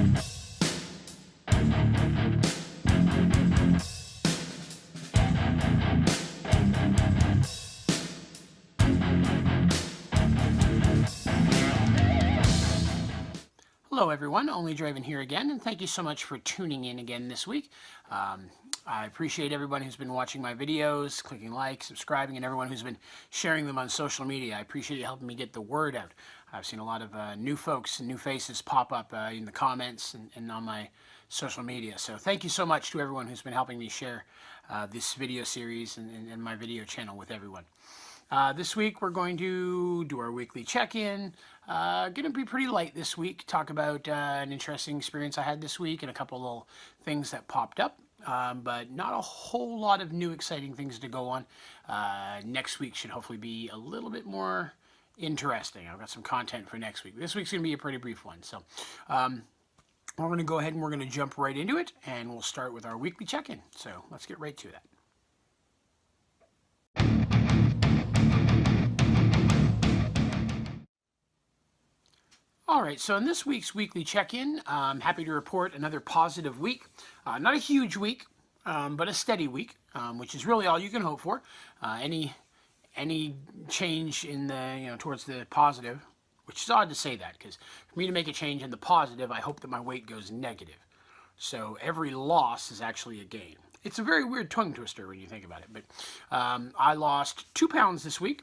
Hello everyone, onlydraven here again, and thank you so much for tuning in again this week. I appreciate everyone who's been watching my videos, clicking like, subscribing, and everyone who's been sharing them on social media. I appreciate you helping me get the word out. I've seen a lot of new folks and new faces pop up in the comments and on my social media. So thank you so much to everyone who's been helping me share this video series and my video channel with everyone. This week we're going to do our weekly check-in. Going to be pretty light this week. Talk about an interesting experience I had this week and a couple little things that popped up. But not a whole lot of new exciting things to go on. Next week should hopefully be a little bit more interesting. I've got some content for next week. This week's going to be a pretty brief one. So we're going to go ahead and we're going to jump right into it. And we'll start with our weekly check-in. So let's get right to that. Alright, so in this week's weekly check-in, I'm happy to report another positive week. Not a huge week, but a steady week, which is really all you can hope for. Any change in the, towards the positive, which is odd to say that, because for me to make a change in the positive, I hope that my weight goes negative. So every loss is actually a gain. It's a very weird tongue twister when you think about it, but I lost 2 pounds this week.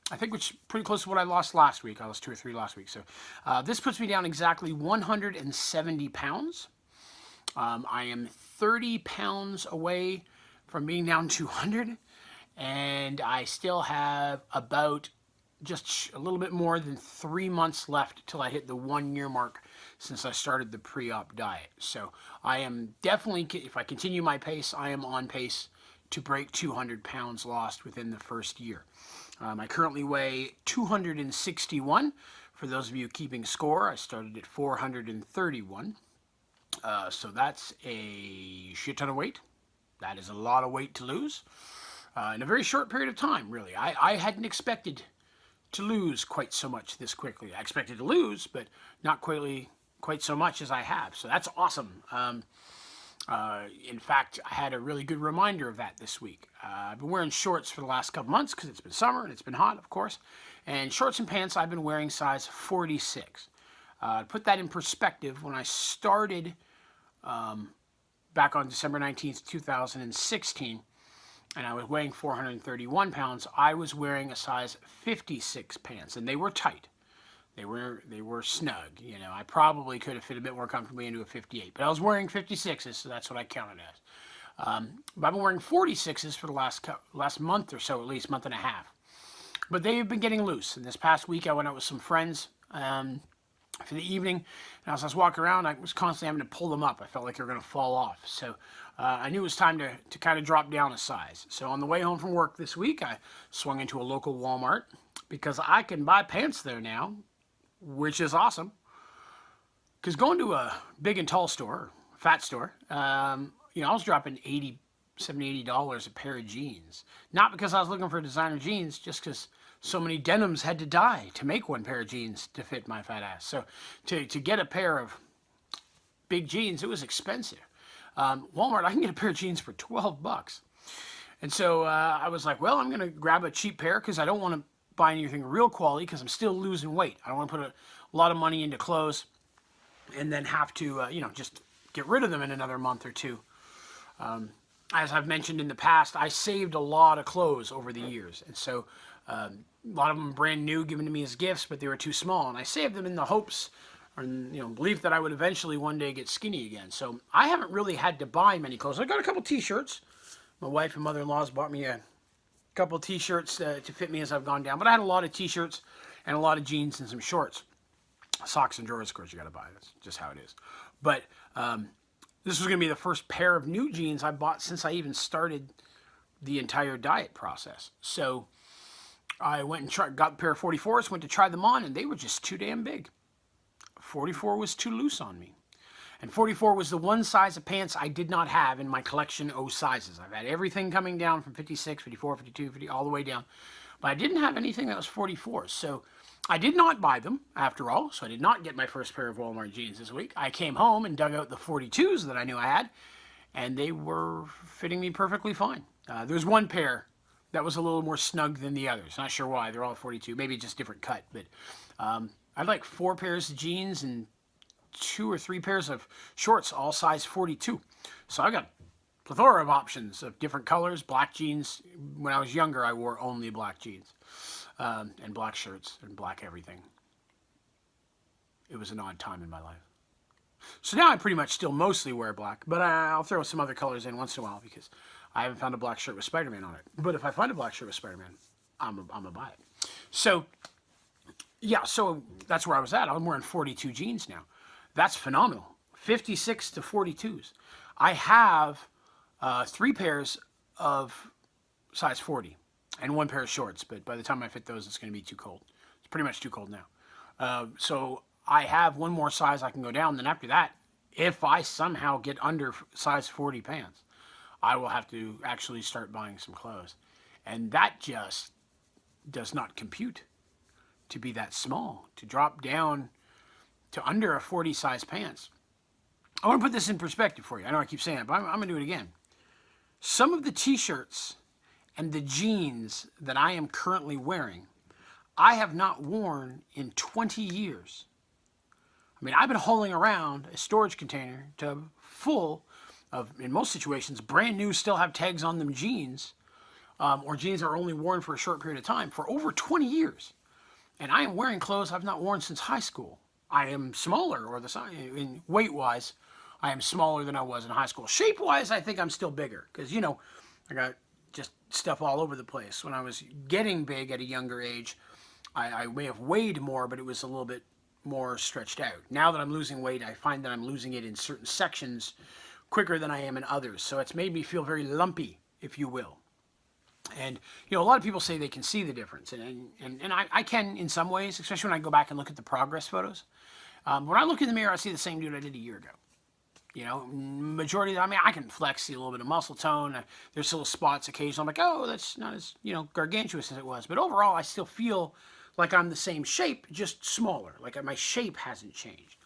I think which is pretty close to what I lost last week. I lost 2 or 3 last week. So this puts me down exactly 170 pounds. I am 30 pounds away from being down 200. And I still have about just a little bit more than 3 months left till I hit the 1-year mark since I started the pre-op diet. So I am definitely, if I continue my pace, I am on pace to break 200 pounds lost within the first year. I currently weigh 261. For those of you keeping score, I started at 431. So that's a shit ton of weight. That is a lot of weight to lose in a very short period of time, really. I hadn't expected to lose quite so much this quickly. I expected to lose, but not quite so much as I have. So that's awesome. In fact, I had a really good reminder of that this week. I've been wearing shorts for the last couple months because it's been summer and it's been hot, of course. And shorts and pants, I've been wearing size 46. To put that in perspective, when I started back on December 19th, 2016, and I was weighing 431 pounds, I was wearing a size 56 pants, and they were tight. They were snug, I probably could have fit a bit more comfortably into a 58, but I was wearing 56s, so that's what I counted as. But I've been wearing 46s for the last month or so, at least month and a half. But they've been getting loose. And this past week, I went out with some friends for the evening, and as I was walking around, I was constantly having to pull them up. I felt like they were going to fall off. So I knew it was time to kind of drop down a size. So on the way home from work this week, I swung into a local Walmart because I can buy pants there now, which is awesome. Because going to a big and tall store, fat store, I was dropping $70, $80 a pair of jeans. Not because I was looking for designer jeans, just because so many denims had to die to make one pair of jeans to fit my fat ass. So to get a pair of big jeans, it was expensive. Walmart, I can get a pair of jeans for 12 bucks. And so I was like, well, I'm going to grab a cheap pair because I don't want to buy anything real quality because I'm still losing weight. I don't want to put a lot of money into clothes and then have to, just get rid of them in another month or two. As I've mentioned in the past, I saved a lot of clothes over the years. And so a lot of them brand new, given to me as gifts, but they were too small. And I saved them in the hopes or belief that I would eventually one day get skinny again. So I haven't really had to buy many clothes. I got a couple t-shirts. My wife and mother-in-law's bought me a couple t-shirts to fit me as I've gone down. But I had a lot of t-shirts and a lot of jeans and some shorts. Socks and drawers, of course, you got to buy. That's just how it is. But this was going to be the first pair of new jeans I bought since I even started the entire diet process. So I went and got a pair of 44s, went to try them on, and they were just too damn big. 44 was too loose on me. And 44 was the one size of pants I did not have in my collection O sizes. I've had everything coming down from 56, 54, 52, 50, all the way down. But I didn't have anything that was 44. So I did not buy them, after all, so I did not get my first pair of Walmart jeans this week. I came home and dug out the 42s that I knew I had, and they were fitting me perfectly fine. There's one pair that was a little more snug than the others. Not sure why. They're all 42, maybe just different cut. But I'd like 4 pairs of jeans and 2 or 3 pairs of shorts, all size 42. So I got a plethora of options of different colors. Black jeans. When I was younger, I wore only black jeans. And black shirts and black everything. It was an odd time in my life. So now I pretty much still mostly wear black, but I'll throw some other colors in once in a while because I haven't found a black shirt with Spider-Man on it. But if I find a black shirt with Spider-Man, I'm gonna buy it. So, yeah, so that's where I was at. I'm wearing 42 jeans now. That's phenomenal. 56 to 42s. I have 3 pairs of size 40. And 1 pair of shorts, but by the time I fit those, it's going to be too cold. It's pretty much too cold now. So I have 1 more size I can go down. Then after that, if I somehow get under size 40 pants, I will have to actually start buying some clothes. And that just does not compute to be that small, to drop down to under a 40 size pants. I want to put this in perspective for you. I know I keep saying it, but I'm going to do it again. Some of the t-shirts and the jeans that I am currently wearing, I have not worn in 20 years. I mean, I've been hauling around a storage container tub full of, in most situations, brand new, still have tags on them jeans, or jeans that are only worn for a short period of time, for over 20 years. And I am wearing clothes I've not worn since high school. I am smaller, or in weight-wise, I am smaller than I was in high school. Shape-wise, I think I'm still bigger, because, you know, I got just stuff all over the place. When I was getting big at a younger age, I may have weighed more, but it was a little bit more stretched out. Now that I'm losing weight, I find that I'm losing it in certain sections quicker than I am in others. So it's made me feel very lumpy, if you will. And, you know, a lot of people say they can see the difference. And I can in some ways, especially when I go back and look at the progress photos. When I look in the mirror, I see the same dude I did a year ago. You know, majority of the, I mean, I can flex, see a little bit of muscle tone. There's little spots occasionally. I'm like, oh, that's not as, you know, gargantuous as it was. But overall, I still feel like I'm the same shape, just smaller. Like my shape hasn't changed.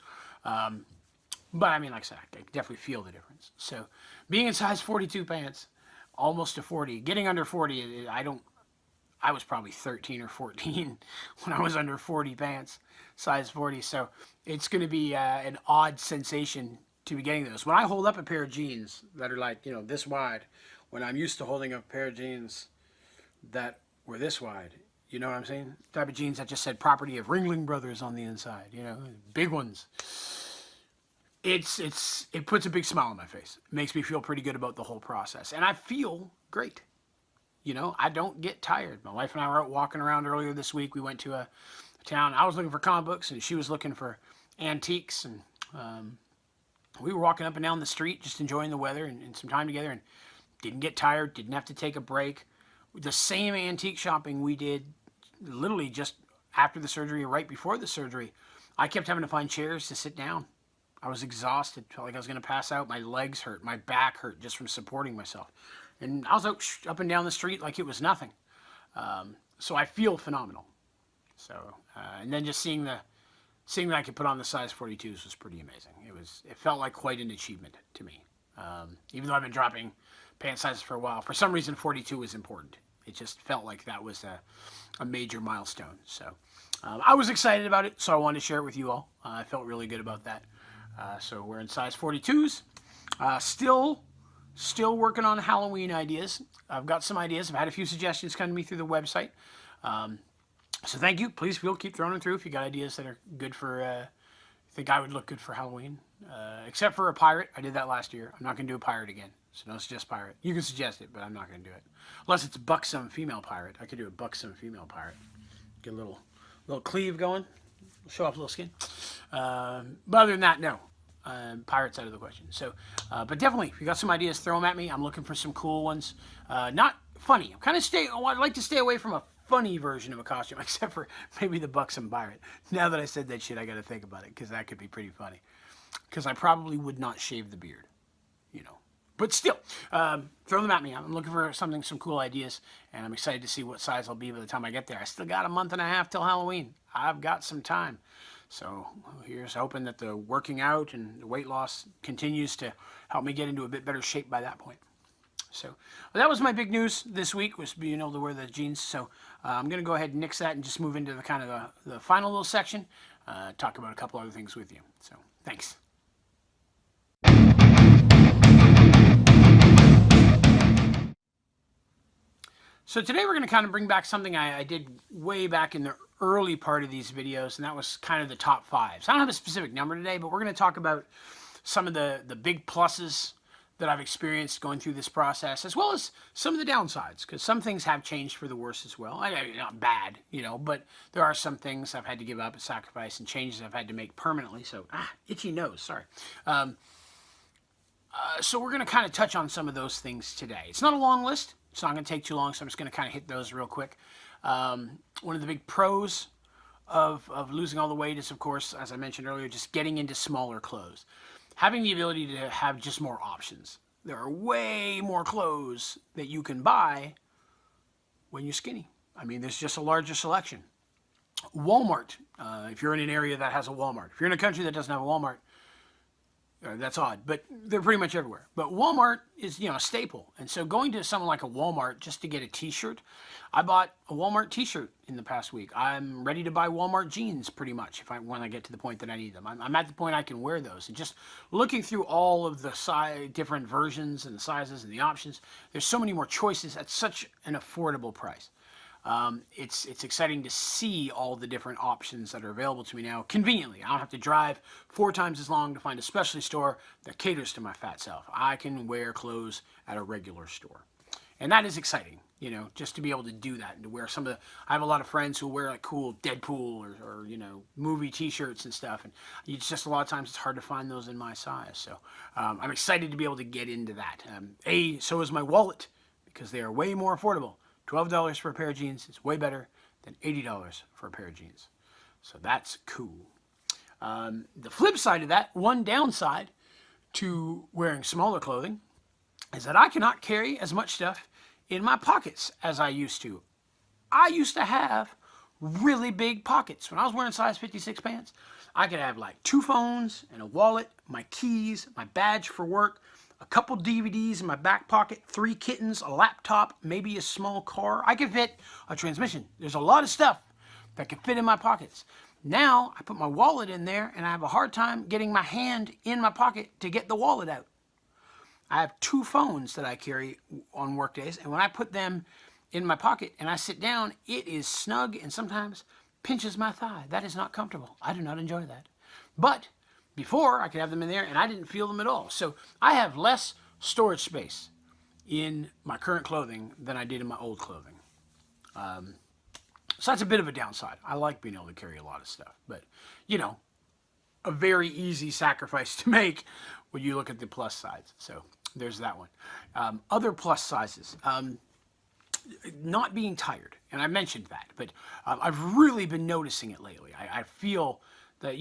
But I mean, like I said, I definitely feel the difference. So being in size 42 pants, almost to 40, getting under 40, I was probably 13 or 14 when I was under 40 pants, size 40. So it's going to be an odd sensation to be getting those. When I hold up a pair of jeans that are like, you know, this wide, when I'm used to holding up a pair of jeans that were this wide, you know what I'm saying? Type of jeans that just said property of Ringling Brothers on the inside, you know, big ones. It puts a big smile on my face. It makes me feel pretty good about the whole process. And I feel great. You know, I don't get tired. My wife and I were out walking around earlier this week. We went to a town. I was looking for comic books, and she was looking for antiques. And we were walking up and down the street, just enjoying the weather and some time together, and didn't get tired, didn't have to take a break. The same antique shopping we did literally just after the surgery or right before the surgery, I kept having to find chairs to sit down. I was exhausted, felt like I was going to pass out. My legs hurt, my back hurt just from supporting myself. And I was out up and down the street like it was nothing. So I feel phenomenal. So, and then just seeing that I could put on the size 42s was pretty amazing. It felt like quite an achievement to me. Even though I've been dropping pant sizes for a while, for some reason 42 was important. It just felt like that was a major milestone. So I was excited about it, so I wanted to share it with you all. I felt really good about that. So we're in size 42s. Still working on Halloween ideas. I've got some ideas. I've had a few suggestions come to me through the website. So thank you. Please keep throwing them through if you got ideas that are good for, think I would look good for Halloween. Except for a pirate. I did that last year. I'm not going to do a pirate again. So don't suggest pirate. You can suggest it, but I'm not going to do it. Unless it's a buxom female pirate. I could do a buxom female pirate. Get a little cleave going. Show off a little skin. But other than that, no. Pirates out of the question. So, but definitely, if you got some ideas, throw them at me. I'm looking for some cool ones. Not funny. I'd like to stay away from a funny version of a costume, except for maybe the buxom pirate. Now that I said that shit, I got to think about it, because that could be pretty funny. Because I probably would not shave the beard, you know. But still, throw them at me. I'm looking for some cool ideas, and I'm excited to see what size I'll be by the time I get there. I still got a month and a half till Halloween. I've got some time. So here's hoping that the working out and the weight loss continues to help me get into a bit better shape by that point. So well, that was my big news this week, was being able to wear the jeans. So I'm going to go ahead and nix that and just move into the kind of the final little section, talk about a couple other things with you. So thanks. So today we're going to kind of bring back something I did way back in the early part of these videos, and that was kind of the top 5. So I don't have a specific number today, but we're going to talk about some of the big pluses that I've experienced going through this process, as well as some of the downsides, because some things have changed for the worse as well. Not bad, but there are some things I've had to give up and sacrifice, and changes I've had to make permanently. So, itchy nose, sorry. So we're going to kind of touch on some of those things today. It's not a long list. It's not going to take too long, so I'm just going to kind of hit those real quick. One of the big pros of losing all the weight is, of course, as I mentioned earlier, just getting into smaller clothes. Having the ability to have just more options. There are way more clothes that you can buy when you're skinny. I mean, there's just a larger selection. Walmart, if you're in an area that has a Walmart. If you're in a country that doesn't have a Walmart, that's odd, but they're pretty much everywhere. But Walmart is, a staple. And so going to something like a Walmart just to get a t-shirt, I bought a Walmart t-shirt in the past week. I'm ready to buy Walmart jeans pretty much when I get to the point that I need them. I'm at the point I can wear those. And just looking through all of the different versions and the sizes and the options, there's so many more choices at such an affordable price. It's exciting to see all the different options that are available to me now conveniently. I don't have to drive 4 times as long to find a specialty store that caters to my fat self. I can wear clothes at a regular store. And that is exciting, just to be able to do that and to wear some of the, I have a lot of friends who wear like cool Deadpool or movie t-shirts and stuff. And it's just a lot of times it's hard to find those in my size. So I'm excited to be able to get into that. So is my wallet, because they are way more affordable. $12 for a pair of jeans is way better than $80 for a pair of jeans. So that's cool. The flip side of that, one downside to wearing smaller clothing, is that I cannot carry as much stuff in my pockets as I used to. I used to have really big pockets. When I was wearing size 56 pants, I could have like 2 phones and a wallet, my keys, my badge for work, a couple DVDs in my back pocket, 3 kittens, a laptop, maybe a small car. I could fit a transmission. There's a lot of stuff that can fit in my pockets. Now, I put my wallet in there, and I have a hard time getting my hand in my pocket to get the wallet out. I have 2 phones that I carry on work days, and when I put them in my pocket and I sit down, it is snug and sometimes pinches my thigh. That is not comfortable. I do not enjoy that. But before, I could have them in there, and I didn't feel them at all. So I have less storage space in my current clothing than I did in my old clothing. So that's a bit of a downside. I like being able to carry a lot of stuff. But, a very easy sacrifice to make when you look at the plus sides. So there's that one. Other plus sizes. Not being tired. And I mentioned that. But I've really been noticing it lately. I feel that,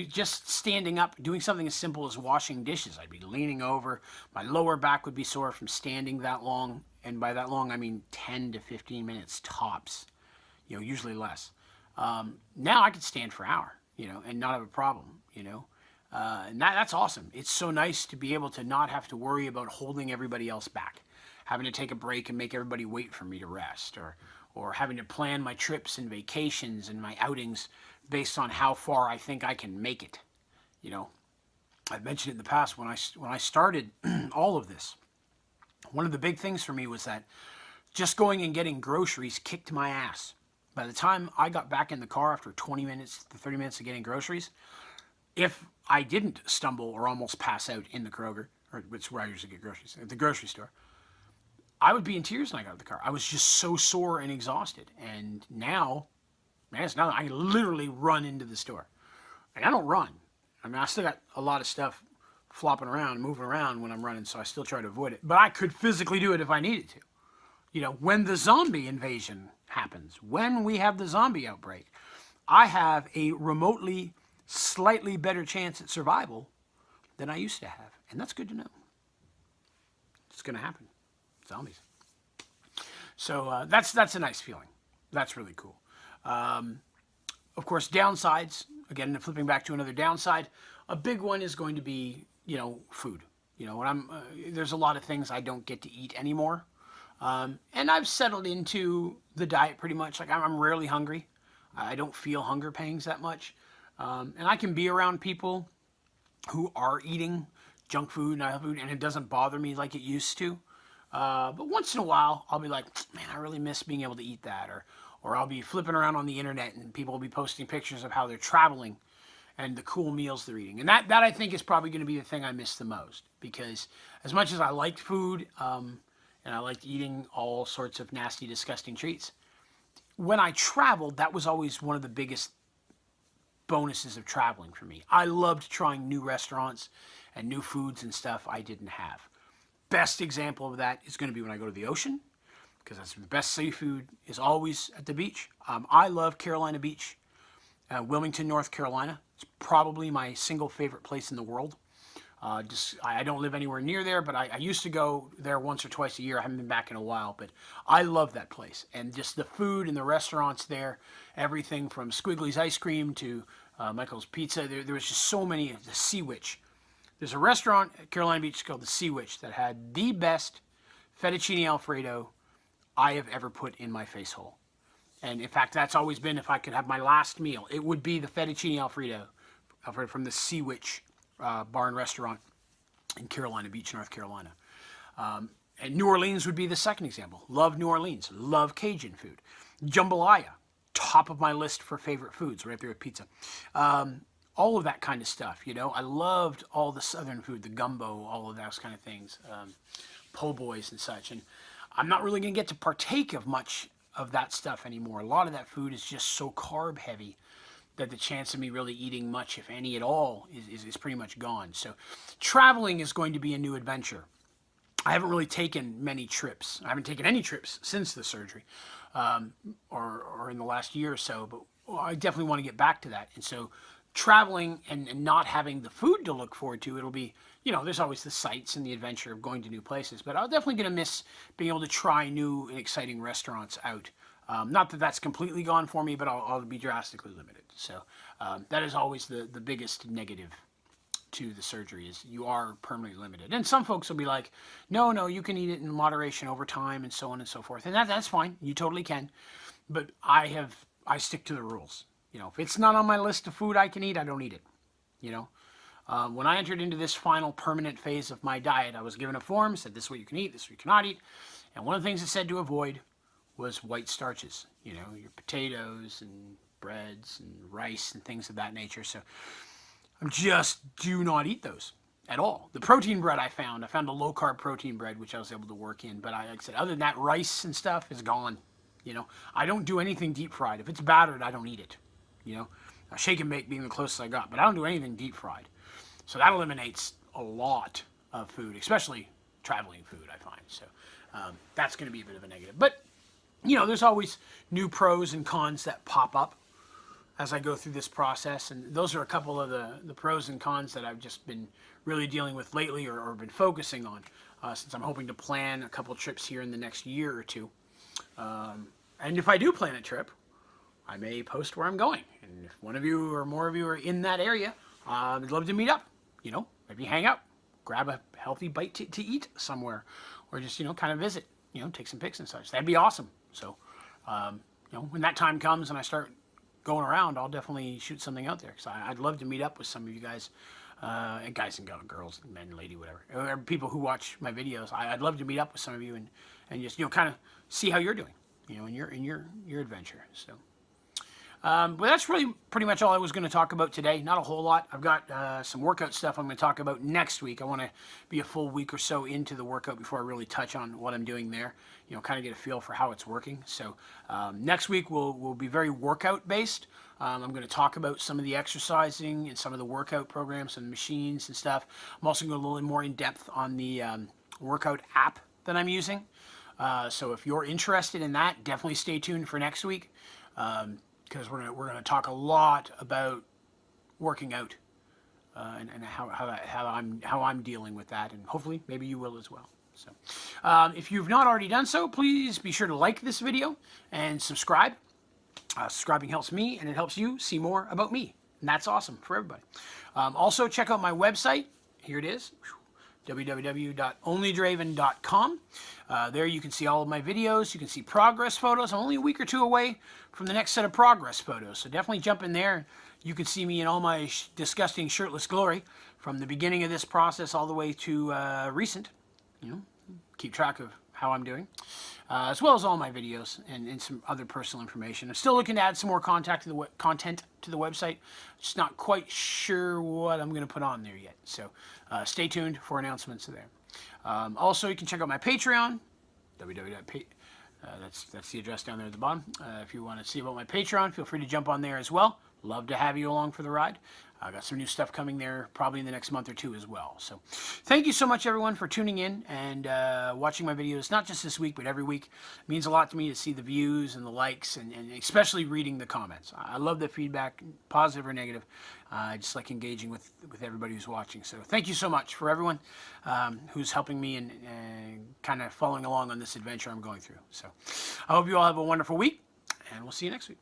just standing up, doing something as simple as washing dishes. I'd be leaning over. My lower back would be sore from standing that long. And by that long, I mean 10 to 15 minutes tops, usually less. Now I could stand for an hour, and not have a problem, and that's awesome. It's so nice to be able to not have to worry about holding everybody else back, having to take a break and make everybody wait for me to rest, or having to plan my trips and vacations and my outings based on how far I think I can make it. I've mentioned it in the past when I started all of this. One of the big things for me was that just going and getting groceries kicked my ass. By the time I got back in the car after 20 minutes to 30 minutes of getting groceries, if I didn't stumble or almost pass out in the Kroger, or it's where I usually get groceries, at the grocery store, I would be in tears when I got out of the car. I was just so sore and exhausted. And now, man, it's nothing. I literally run into the store. And I don't run. I mean, I still got a lot of stuff flopping around, moving around when I'm running, so I still try to avoid it. But I could physically do it if I needed to. When the zombie invasion happens, when we have the zombie outbreak, I have a remotely slightly better chance at survival than I used to have. And that's good to know. It's going to happen. Zombies. So that's a nice feeling. That's really cool. Of course, downsides. Again, flipping back to another downside, a big one is going to be, food. When there's a lot of things I don't get to eat anymore. And I've settled into the diet pretty much. Like I'm rarely hungry. I don't feel hunger pangs that much. And I can be around people who are eating junk food and it doesn't bother me like it used to. But once in a while, I'll be like, man, I really miss being able to eat that. Or I'll be flipping around on the internet and people will be posting pictures of how they're traveling and the cool meals they're eating. And that I think is probably going to be the thing I miss the most. Because as much as I liked food and I liked eating all sorts of nasty, disgusting treats, when I traveled, that was always one of the biggest bonuses of traveling for me. I loved trying new restaurants and new foods and stuff I didn't have. Best example of that is going to be when I go to the ocean, because that's the best seafood is always at the beach. I love Carolina Beach, Wilmington, North Carolina. It's probably my single favorite place in the world. I don't live anywhere near there, but I used to go there once or twice a year. I haven't been back in a while, but I love that place. And just the food and the restaurants there, everything from Squiggly's Ice Cream to Michael's Pizza. There was just so many. The Sea Witch. There's a restaurant at Carolina Beach called the Sea Witch that had the best fettuccine Alfredo I have ever put in my face hole. And in fact, that's always been, if I could have my last meal, it would be the fettuccine Alfredo from the Sea Witch bar and restaurant in Carolina Beach, North Carolina. And New Orleans would be the second example. Love New Orleans. Love Cajun food. Jambalaya, top of my list for favorite foods, right there with pizza. All of that kind of stuff, I loved all the southern food, the gumbo, all of those kind of things, po' boys and such. And I'm not really going to get to partake of much of that stuff anymore. A lot of that food is just so carb heavy that the chance of me really eating much, if any at all, is pretty much gone. So traveling is going to be a new adventure. I haven't really taken many trips. I haven't taken any trips since the surgery or in the last year or so, but I definitely want to get back to that. And so traveling and not having the food to look forward to, it'll be, there's always the sights and the adventure of going to new places, but I'm definitely going to miss being able to try new and exciting restaurants out. Not that that's completely gone for me, but I'll be drastically limited. So that is always the biggest negative to the surgery, is you are permanently limited. And some folks will be like, no, you can eat it in moderation over time and so on and so forth. And that's fine. You totally can. But I stick to the rules. If it's not on my list of food I can eat, I don't eat it. When I entered into this final permanent phase of my diet, I was given a form, said this is what you can eat, this is what you cannot eat. And one of the things it said to avoid was white starches, your potatoes and breads and rice and things of that nature. So I just do not eat those at all. The protein bread I found a low carb protein bread, which I was able to work in. But like I said, other than that, rice and stuff is gone. I don't do anything deep fried. If it's battered, I don't eat it. Shake and bake being the closest I got, but I don't do anything deep fried. So that eliminates a lot of food, especially traveling food, I find. So that's going to be a bit of a negative. But, there's always new pros and cons that pop up as I go through this process. And those are a couple of the pros and cons that I've just been really dealing with lately or been focusing on since I'm hoping to plan a couple trips here in the next year or two. And if I do plan a trip, I may post where I'm going. And if one of you or more of you are in that area, I'd love to meet up. Maybe hang out, grab a healthy bite to eat somewhere, or just, kind of visit, take some pics and such. That'd be awesome. So, when that time comes and I start going around, I'll definitely shoot something out there. Because I'd love to meet up with some of you guys, and guys and girls, men, lady, whatever. Or people who watch my videos. I'd love to meet up with some of you and just, kind of see how you're doing, in your adventure. So. But that's really pretty much all I was going to talk about today. Not a whole lot. I've got some workout stuff I'm going to talk about next week. I want to be a full week or so into the workout before I really touch on what I'm doing there. Kind of get a feel for how it's working. So next week will be very workout based. I'm going to talk about some of the exercising and some of the workout programs and machines and stuff. I'm also going to go a little more in depth on the workout app that I'm using. So if you're interested in that, definitely stay tuned for next week. Because we're gonna talk a lot about working out and how I'm dealing with that, and hopefully maybe you will as well. So if you've not already done so, please be sure to like this video and subscribe. Subscribing helps me, and it helps you see more about me. And that's awesome for everybody. Also, check out my website. Here it is, www.onlydraven.com. There you can see all of my videos. You can see progress photos. I'm only a week or two away from the next set of progress photos, so definitely jump in there. You can see me in all my disgusting shirtless glory from the beginning of this process all the way to recent. You know, keep track of how I'm doing, as well as all my videos and some other personal information. I'm still looking to add some more content to the website. Just not quite sure what I'm going to put on there yet. So stay tuned for announcements there. Also, you can check out my Patreon, that's the address down there at the bottom. If you want to see about my Patreon, feel free to jump on there as well. Love to have you along for the ride. I got some new stuff coming there probably in the next month or two as well. So thank you so much, everyone, for tuning in and watching my videos, not just this week, but every week. It means a lot to me to see the views and the likes and especially reading the comments. I love the feedback, positive or negative. I just like engaging with everybody who's watching. So thank you so much for everyone who's helping me and kind of following along on this adventure I'm going through. So I hope you all have a wonderful week, and we'll see you next week.